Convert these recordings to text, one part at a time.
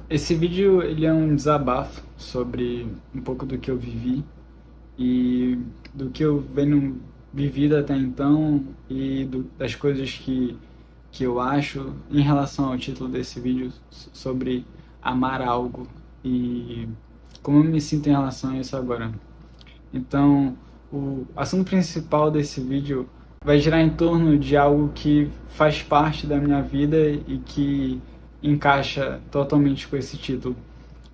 Esse vídeo ele é um desabafo sobre um pouco do que eu vivi e do que eu venho vivido até então e das coisas que eu acho em relação ao título desse vídeo sobre amar algo e como eu me sinto em relação a isso agora. Então, o assunto principal desse vídeo vai girar em torno de algo que faz parte da minha vida e que encaixa totalmente com esse título.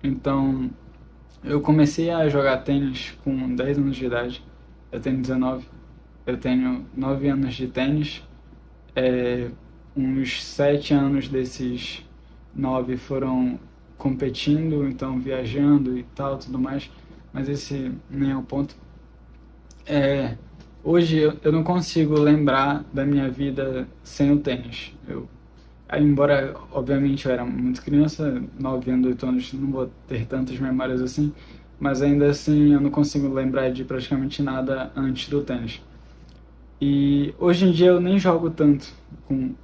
Então, eu comecei a jogar tênis com 10 anos de idade. Eu tenho 19. Eu tenho 9 anos de tênis. Uns 7 anos desses 9 foram competindo, então viajando e tal, tudo mais. Mas esse nem é o ponto. É, hoje eu não consigo lembrar da minha vida sem o tênis. Embora, obviamente, eu era muito criança, 9 anos, 8 anos, não vou ter tantas memórias assim, mas ainda assim eu não consigo lembrar de praticamente nada antes do tênis. E hoje em dia eu nem jogo tanto,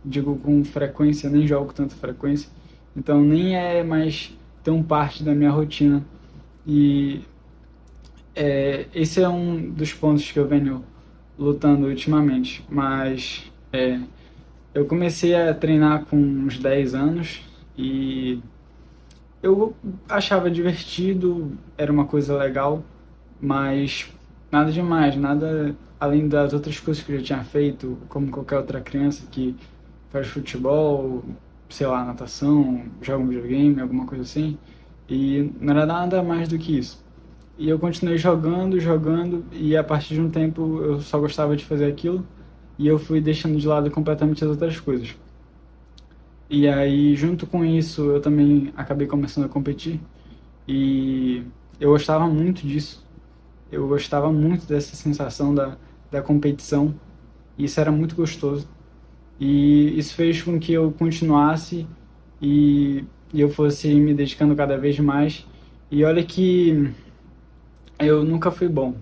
digo com frequência, nem jogo tanta frequência, então nem é mais tão parte da minha rotina. E esse é um dos pontos que eu venho lutando ultimamente, mas eu comecei a treinar com uns 10 anos e eu achava divertido, era uma coisa legal, mas nada demais, nada além das outras coisas que eu já tinha feito, como qualquer outra criança que faz futebol, sei lá, natação, joga um videogame, alguma coisa assim, e não era nada mais do que isso. E eu continuei jogando, jogando, e a partir de um tempo eu só gostava de fazer aquilo, e eu fui deixando de lado completamente as outras coisas. E aí, junto com isso, eu também acabei começando a competir, e eu gostava muito disso. Eu gostava muito dessa sensação da competição, e isso era muito gostoso. E isso fez com que eu continuasse e, e eu fosse me dedicando cada vez mais. E olha que eu nunca fui bom.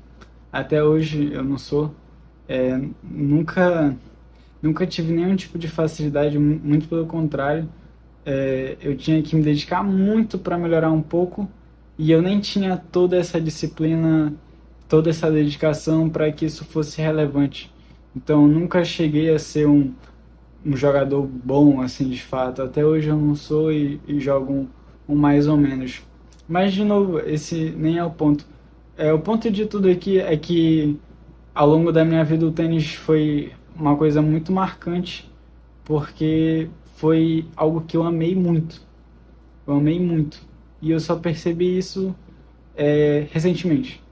Até hoje eu não sou. Nunca tive nenhum tipo de facilidade, muito pelo contrário. Eu tinha que me dedicar muito para melhorar um pouco e eu nem tinha toda essa disciplina, toda essa dedicação para que isso fosse relevante. Então nunca cheguei a ser um jogador bom, assim, de fato. Até hoje eu não sou e jogo um mais ou menos. Mas, de novo, esse nem é o ponto. O ponto de tudo aqui é que, ao longo da minha vida, o tênis foi uma coisa muito marcante, porque foi algo que eu amei muito. Eu amei muito. E eu só percebi isso recentemente.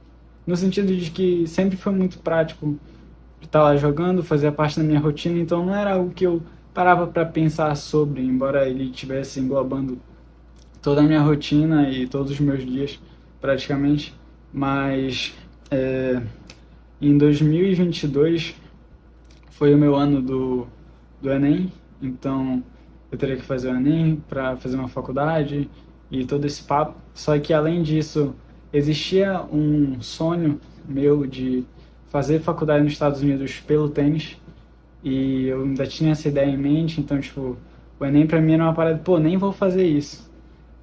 No sentido de que sempre foi muito prático estar lá jogando, fazia parte da minha rotina, então não era algo que eu parava para pensar sobre, embora ele estivesse englobando toda a minha rotina e todos os meus dias, praticamente. Mas em 2022 foi o meu ano do Enem, então eu teria que fazer o Enem para fazer uma faculdade e todo esse papo. Só que além disso, existia um sonho meu de fazer faculdade nos Estados Unidos pelo tênis e eu ainda tinha essa ideia em mente, então tipo, o Enem para mim era uma parada, pô, nem vou fazer isso.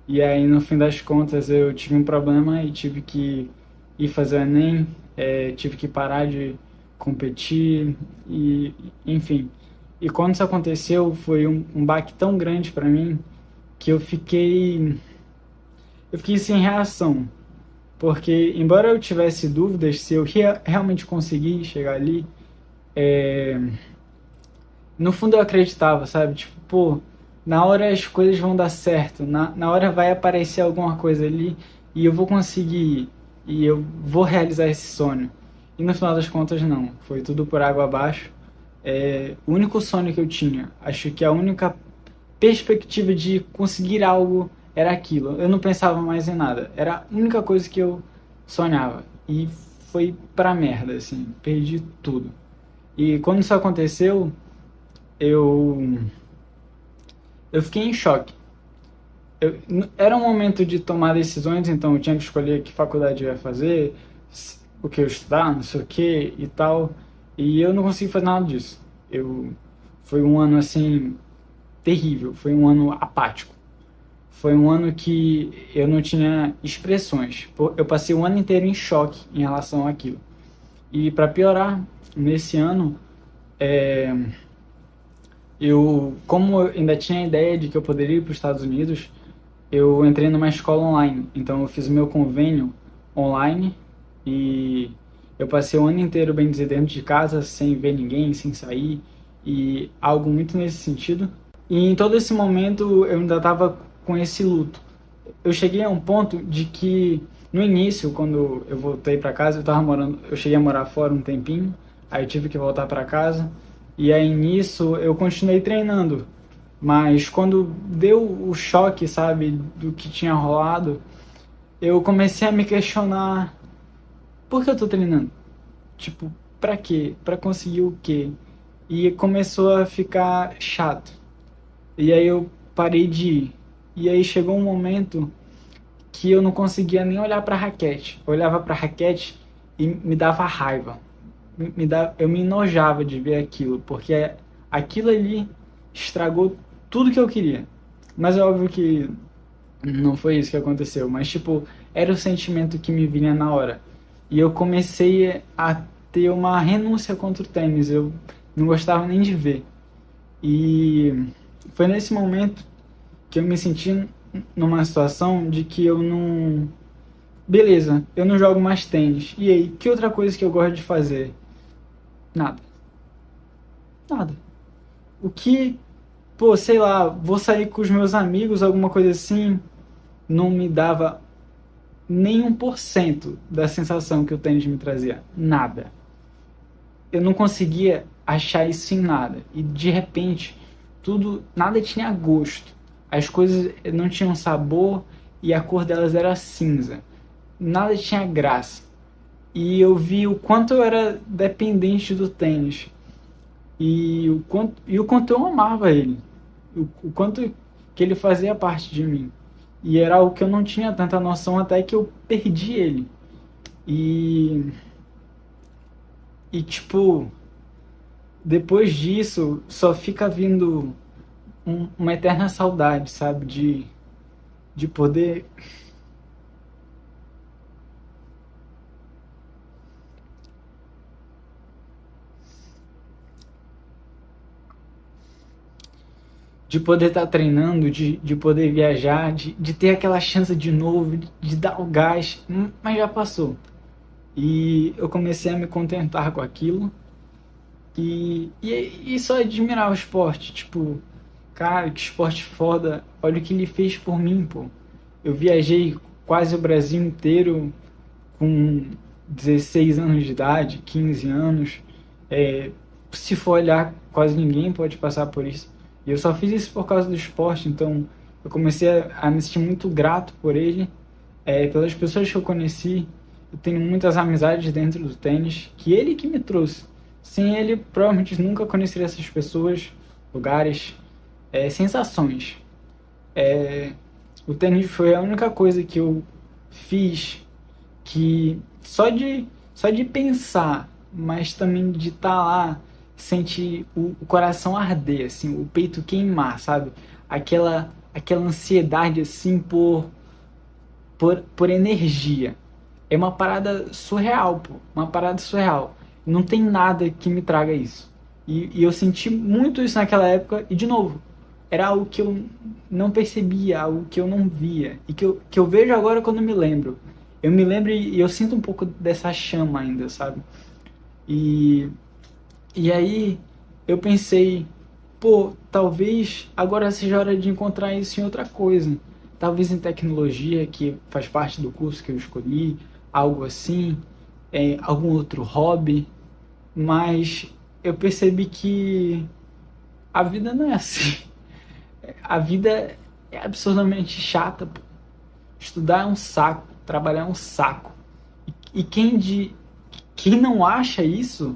E aí no fim das contas eu tive um problema e tive que ir fazer o Enem, tive que parar de competir e enfim. E quando isso aconteceu foi um baque tão grande para mim que eu fiquei sem reação, porque embora eu tivesse dúvidas se eu realmente consegui chegar ali, no fundo eu acreditava, sabe? Tipo, pô, na hora as coisas vão dar certo, na hora vai aparecer alguma coisa ali e eu vou conseguir, e eu vou realizar esse sonho. E no final das contas, não. Foi tudo por água abaixo. O único sonho que eu tinha, acho que a única perspectiva de conseguir algo era aquilo. Eu não pensava mais em nada. Era a única coisa que eu sonhava. E foi pra merda, assim. Perdi tudo. E quando isso aconteceu, eu, eu fiquei em choque. Era um momento de tomar decisões, então eu tinha que escolher que faculdade eu ia fazer, o que eu estudar, não sei o que e tal. E eu não consegui fazer nada disso. Foi um ano assim terrível, foi um ano apático. Foi um ano que eu não tinha expressões. Eu passei o ano inteiro em choque em relação àquilo. E para piorar, nesse ano, como eu ainda tinha a ideia de que eu poderia ir para os Estados Unidos, eu entrei numa escola online. Então eu fiz o meu convênio online e eu passei o ano inteiro, bem dizer, dentro de casa, sem ver ninguém, sem sair, e algo muito nesse sentido. E em todo esse momento eu ainda estava com esse luto. Eu cheguei a um ponto de que no início, quando eu voltei para casa, eu cheguei a morar fora um tempinho, aí eu tive que voltar para casa, e aí nisso eu continuei treinando. Mas quando deu o choque, sabe, do que tinha rolado, eu comecei a me questionar: por que eu tô treinando? Tipo, pra quê? Pra conseguir o quê? E começou a ficar chato. E aí eu parei de ir. E aí chegou um momento que eu não conseguia nem olhar pra raquete. Eu olhava pra raquete e me dava raiva. Eu me enojava de ver aquilo, porque aquilo ali estragou tudo que eu queria. Mas é óbvio que não foi isso que aconteceu, mas tipo, era o sentimento que me vinha na hora. E eu comecei a ter uma renúncia contra o tênis, eu não gostava nem de ver. E foi nesse momento que eu me senti numa situação de que eu não. Beleza, eu não jogo mais tênis. E aí, que outra coisa que eu gosto de fazer? Nada. Nada. O que, pô, sei lá, vou sair com os meus amigos, alguma coisa assim, não me dava nem 1% da sensação que o tênis me trazia. Nada. Eu não conseguia achar isso em nada. E de repente, nada tinha gosto. As coisas não tinham sabor e a cor delas era cinza. Nada tinha graça. E eu vi o quanto eu era dependente do tênis. E o quanto eu amava ele. O quanto que ele fazia parte de mim. E era algo que eu não tinha tanta noção até que eu perdi ele. E, e tipo, depois disso, só fica vindo uma eterna saudade, sabe? De poder. De poder estar treinando, de poder viajar, de ter aquela chance de novo, de dar o gás, mas já passou. E eu comecei a me contentar com aquilo e só admirar o esporte. Tipo, cara, que esporte foda, olha o que ele fez por mim, pô. Eu viajei quase o Brasil inteiro com 16 anos de idade, 15 anos. É, se for olhar, quase ninguém pode passar por isso. E eu só fiz isso por causa do esporte, então eu comecei a me sentir muito grato por ele, pelas pessoas que eu conheci. Eu tenho muitas amizades dentro do tênis, que ele que me trouxe. Sem ele, provavelmente nunca conheceria essas pessoas, lugares, sensações. É, o tênis foi a única coisa que eu fiz que só de pensar, mas também de estar lá, sentir o coração arder, assim, o peito queimar, sabe? Aquela ansiedade, assim, por energia. É uma parada surreal, pô. Uma parada surreal. Não tem nada que me traga isso. E eu senti muito isso naquela época, e de novo, era algo que eu não percebia, algo que eu não via, e que eu vejo agora quando me lembro. Eu me lembro e eu sinto um pouco dessa chama ainda, sabe? E, e aí eu pensei, pô, talvez agora seja hora de encontrar isso em outra coisa. Talvez em tecnologia, que faz parte do curso que eu escolhi, algo assim, algum outro hobby. Mas eu percebi que a vida não é assim. A vida é absurdamente chata, pô. Estudar é um saco, trabalhar é um saco. E quem não acha isso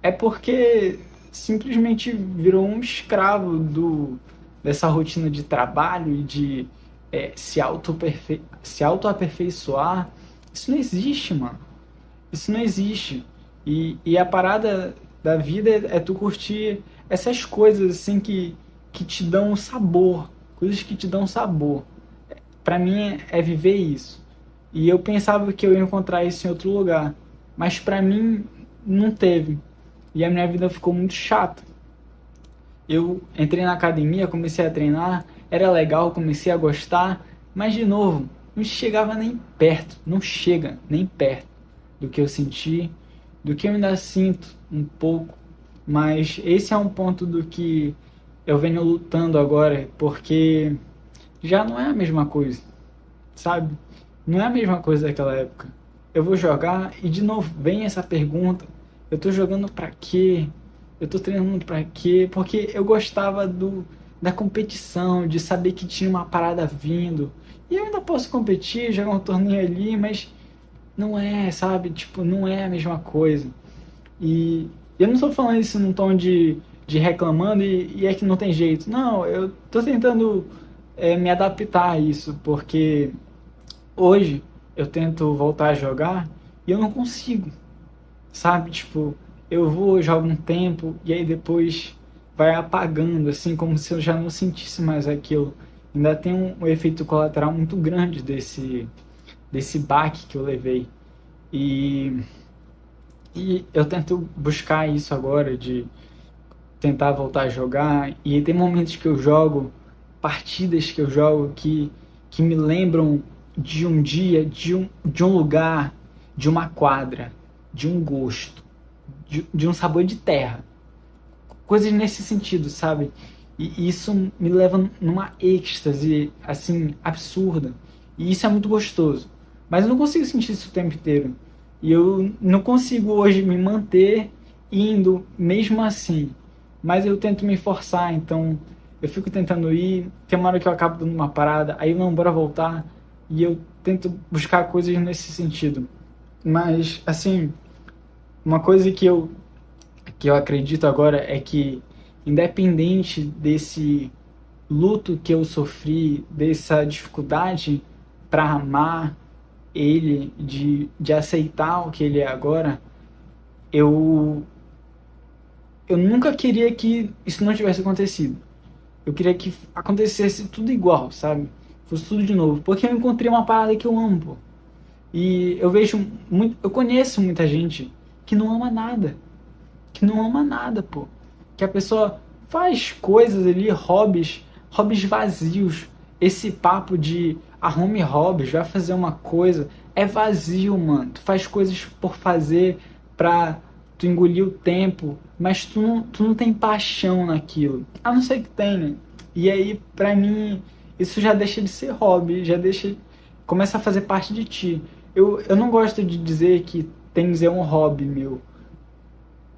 é porque simplesmente virou um escravo dessa rotina de trabalho e de se auto-aperfeiçoar. Isso não existe, mano. Isso não existe. E a parada da vida é tu curtir essas coisas assim que te dão sabor. Coisas que te dão sabor. Pra mim é viver isso. E eu pensava que eu ia encontrar isso em outro lugar, mas pra mim não teve. E a minha vida ficou muito chata. Eu entrei na academia, comecei a treinar, era legal, comecei a gostar, mas de novo, não chegava nem perto, não chega nem perto do que eu senti, do que eu ainda sinto um pouco, mas esse é um ponto do que eu venho lutando agora, porque já não é a mesma coisa, sabe? Não é a mesma coisa daquela época. Eu vou jogar e de novo vem essa pergunta: eu tô jogando pra quê? Eu tô treinando pra quê? Porque eu gostava da competição, de saber que tinha uma parada vindo. E eu ainda posso competir, jogar um torneio ali, mas não é, sabe? Tipo, não é a mesma coisa. E eu não estou falando isso num tom de reclamando e é que não tem jeito. Não, eu tô tentando me adaptar a isso, porque hoje eu tento voltar a jogar e eu não consigo, sabe? Tipo, eu vou, jogo um tempo e aí depois vai apagando, assim, como se eu já não sentisse mais aquilo. Ainda tem um efeito colateral muito grande desse baque que eu levei. E, e eu tento buscar isso agora, de tentar voltar a jogar. E tem momentos que eu jogo, partidas que eu jogo que me lembram de um dia, de um lugar, de uma quadra, de um gosto, de um sabor de terra. Coisas nesse sentido, sabe? E isso me leva numa êxtase, assim, absurda. E isso é muito gostoso. Mas eu não consigo sentir isso o tempo inteiro. E eu não consigo hoje me manter indo mesmo assim. Mas eu tento me forçar, então eu fico tentando ir. Tem uma hora que eu acabo dando uma parada, aí não, bora voltar. E eu tento buscar coisas nesse sentido. Mas, assim, uma coisa que eu acredito agora é que, independente desse luto que eu sofri, dessa dificuldade para amar ele, de aceitar o que ele é agora, eu, eu nunca queria que isso não tivesse acontecido. Eu queria que acontecesse tudo igual, sabe? Fosse tudo de novo. Porque eu encontrei uma parada que eu amo, pô. E eu vejo muito, eu conheço muita gente que não ama nada, que não ama nada, pô. Que a pessoa faz coisas ali, hobbies vazios. Esse papo de arrume hobbies, vai fazer uma coisa, é vazio, mano. Tu faz coisas por fazer pra tu engolir o tempo, mas tu não tem paixão naquilo. A não ser que tenha. E aí, pra mim, isso já deixa de ser hobby, já deixa, começa a fazer parte de ti. Eu não gosto de dizer que tênis é um hobby meu.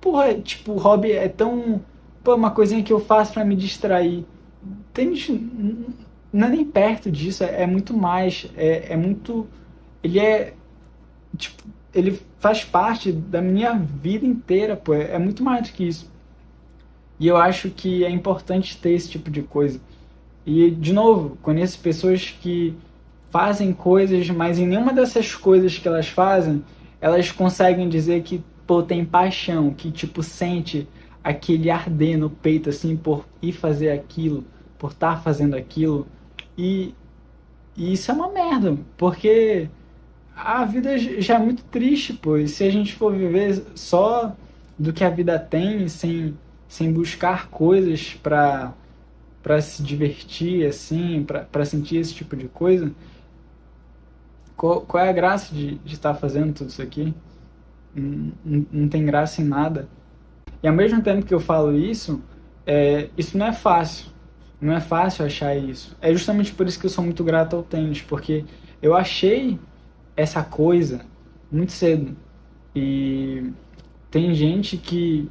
Porra, tipo, hobby é tão. Pô, uma coisinha que eu faço pra me distrair. Tênis não é nem perto disso, é muito mais. É muito. Ele é. Tipo, ele faz parte da minha vida inteira, pô. É muito mais do que isso. E eu acho que é importante ter esse tipo de coisa. E, de novo, conheço pessoas que fazem coisas, mas em nenhuma dessas coisas que elas fazem, elas conseguem dizer que, pô, tem paixão, que, tipo, sente aquele arder no peito, assim, por ir fazer aquilo, por estar fazendo aquilo. E, e isso é uma merda, porque a vida já é muito triste, pô. E se a gente for viver só do que a vida tem, sem buscar coisas para se divertir, assim, para sentir esse tipo de coisa, qual é a graça de estar fazendo tudo isso aqui? Não tem graça em nada. E ao mesmo tempo que eu falo isso, isso não é fácil. Não é fácil achar isso. É justamente por isso que eu sou muito grato ao tênis, porque eu achei essa coisa muito cedo. E tem gente que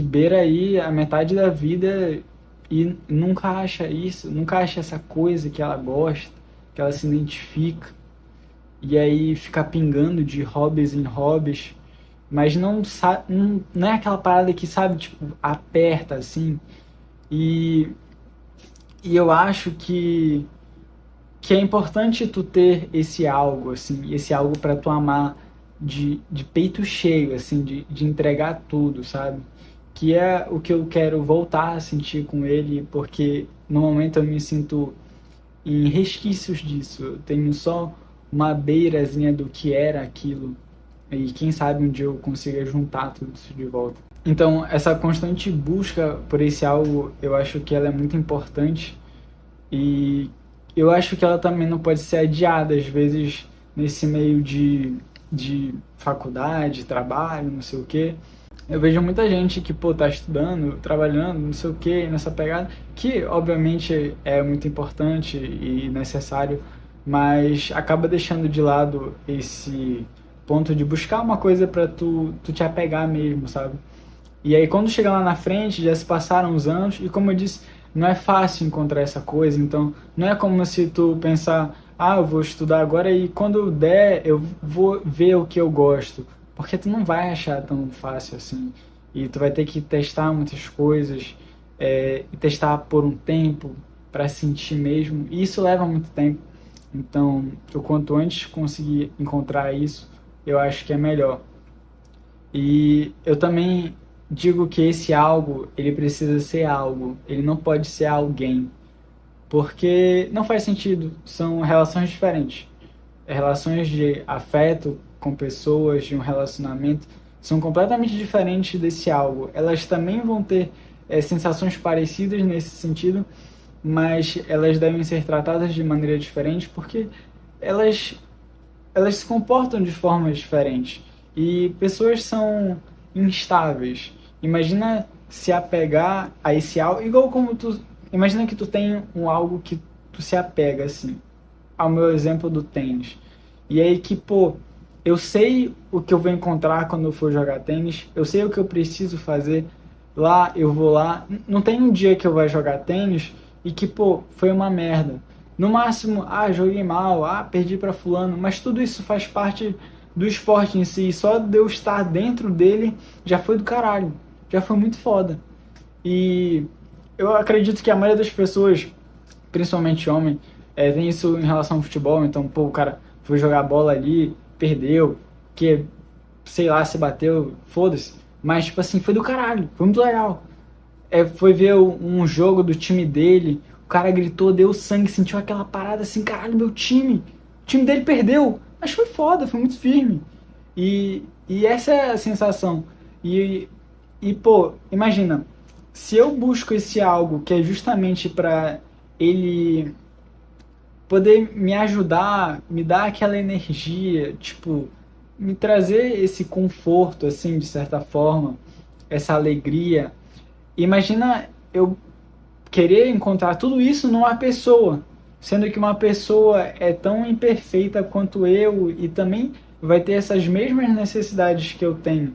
beira aí a metade da vida e nunca acha isso, nunca acha essa coisa que ela gosta, que ela se identifica. E aí fica pingando de hobbies em hobbies, mas não é aquela parada que, sabe, tipo, aperta assim. E, e eu acho que é importante tu ter esse algo, assim, esse algo para tu amar de peito cheio, assim, de entregar tudo, sabe? Que é o que eu quero voltar a sentir com ele, porque no momento eu me sinto em resquícios disso. Eu tenho só uma beirazinha do que era aquilo. E quem sabe um dia eu consiga juntar tudo isso de volta. Então, essa constante busca por esse algo, eu acho que ela é muito importante. E eu acho que ela também não pode ser adiada, às vezes, nesse meio de faculdade, trabalho, não sei o quê. Eu vejo muita gente que, pô, tá estudando, trabalhando, não sei o quê, nessa pegada, que obviamente é muito importante e necessário, mas acaba deixando de lado esse ponto de buscar uma coisa pra tu te apegar mesmo, sabe? E aí quando chega lá na frente, já se passaram uns anos, e como eu disse, não é fácil encontrar essa coisa, então não é como se tu pensar, ah, eu vou estudar agora e quando der eu vou ver o que eu gosto, porque tu não vai achar tão fácil assim, e tu vai ter que testar muitas coisas, e testar por um tempo, para sentir mesmo, e isso leva muito tempo, então o quanto antes conseguir encontrar isso, eu acho que é melhor. E eu também digo que esse algo, ele precisa ser algo, ele não pode ser alguém, porque não faz sentido, são relações diferentes. Relações de afeto com pessoas, de um relacionamento, são completamente diferentes desse algo. Elas também vão ter sensações parecidas nesse sentido, mas elas devem ser tratadas de maneira diferente porque elas elas se comportam de formas diferentes. E pessoas são instáveis. Imagina se apegar a esse algo, igual como tu. Imagina que tu tem um algo que tu se apega, assim. Ao meu exemplo do tênis. E aí que, pô, eu sei o que eu vou encontrar quando eu for jogar tênis, eu sei o que eu preciso fazer. Lá, eu vou lá. Não tem um dia que eu vou jogar tênis e que, pô, foi uma merda. No máximo, ah, joguei mal, ah, perdi para fulano, mas tudo isso faz parte do esporte em si. Só de eu estar dentro dele já foi do caralho, já foi muito foda. E eu acredito que a maioria das pessoas, principalmente homem, tem isso em relação ao futebol. Então, pô, o cara foi jogar bola ali, perdeu, que sei lá, se bateu, foda-se. Mas, tipo assim, foi do caralho, foi muito legal. Foi ver um jogo do time dele, o cara gritou, deu sangue, sentiu aquela parada assim, caralho, meu time, o time dele perdeu, mas foi foda, foi muito firme. E essa é a sensação. E, pô, imagina, se eu busco esse algo que é justamente pra ele poder me ajudar, me dar aquela energia, tipo, me trazer esse conforto, assim, de certa forma, essa alegria. Imagina eu querer encontrar tudo isso numa pessoa, sendo que uma pessoa é tão imperfeita quanto eu e também vai ter essas mesmas necessidades que eu tenho.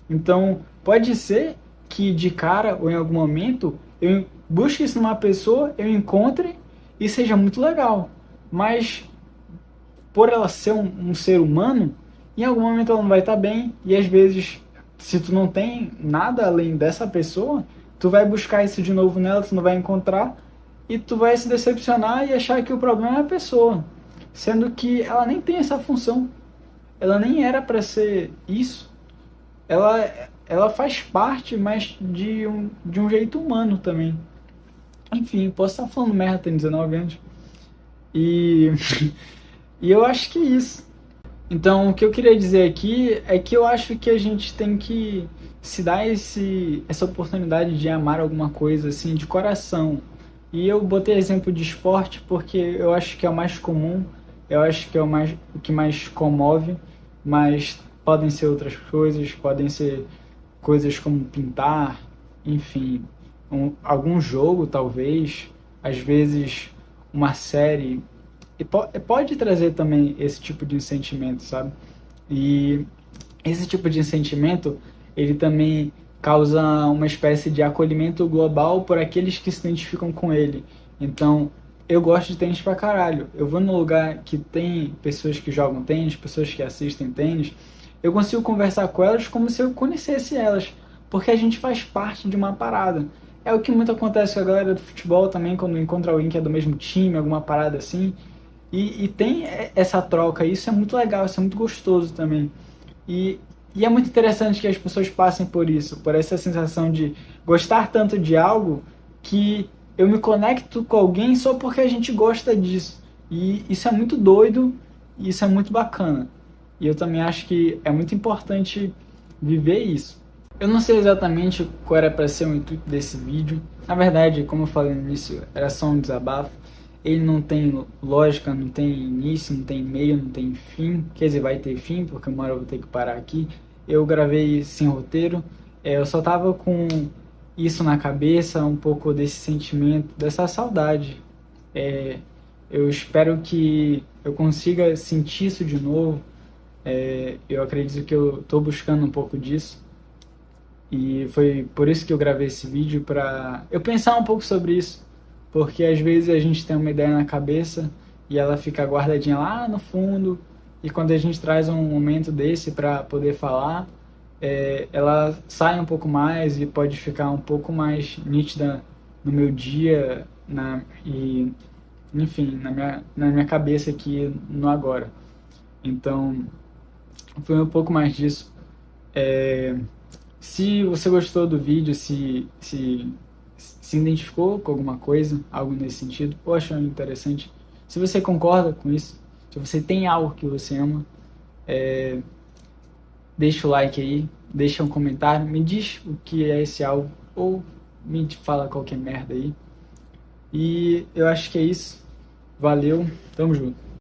Então, pode ser que de cara ou em algum momento eu busque isso numa pessoa, eu encontre e seja muito legal. Mas por ela ser um ser humano, em algum momento ela não vai estar bem e às vezes se tu não tem nada além dessa pessoa, tu vai buscar isso de novo nela, tu não vai encontrar e tu vai se decepcionar e achar que o problema é a pessoa, sendo que ela nem tem essa função, ela nem era para ser isso, ela faz parte, mas de um jeito humano também. Enfim, posso estar falando merda, tem 19 anos. E, e eu acho que é isso. Então, o que eu queria dizer aqui é que eu acho que a gente tem que se dar essa oportunidade de amar alguma coisa assim de coração. E eu botei exemplo de esporte porque eu acho que é o mais comum, eu acho que é o que mais comove, mas podem ser outras coisas, podem ser coisas como pintar, enfim, algum jogo talvez, às vezes uma série, e pode trazer também esse tipo de sentimento, sabe? E esse tipo de sentimento, ele também causa uma espécie de acolhimento global por aqueles que se identificam com ele. Então, eu gosto de tênis pra caralho. Eu vou num lugar que tem pessoas que jogam tênis, pessoas que assistem tênis, eu consigo conversar com elas como se eu conhecesse elas, porque a gente faz parte de uma parada. É o que muito acontece com a galera do futebol também, quando encontra alguém que é do mesmo time, alguma parada assim. E tem essa troca, isso é muito legal, isso é muito gostoso também. E é muito interessante que as pessoas passem por isso, por essa sensação de gostar tanto de algo que eu me conecto com alguém só porque a gente gosta disso. E isso é muito doido e isso é muito bacana. E eu também acho que é muito importante viver isso. Eu não sei exatamente qual era para ser o intuito desse vídeo. Na verdade, como eu falei no início, era só um desabafo. Ele não tem lógica, não tem início, não tem meio, não tem fim. Quer dizer, vai ter fim, porque uma hora eu vou ter que parar aqui. Eu gravei sem roteiro. Eu só tava com isso na cabeça, um pouco desse sentimento, dessa saudade. Eu espero que eu consiga sentir isso de novo. Eu acredito que eu estou buscando um pouco disso. E foi por isso que eu gravei esse vídeo, para eu pensar um pouco sobre isso. Porque às vezes a gente tem uma ideia na cabeça e ela fica guardadinha lá no fundo. E quando a gente traz um momento desse para poder falar, ela sai um pouco mais e pode ficar um pouco mais nítida no meu dia e, enfim, na minha cabeça aqui no agora. Então, foi um pouco mais disso. Se você gostou do vídeo, se identificou com alguma coisa, algo nesse sentido, ou achou interessante, se você concorda com isso, se você tem algo que você ama, deixa o like aí, deixa um comentário, me diz o que é esse algo, ou me fala qualquer merda aí. E eu acho que é isso. Valeu, tamo junto.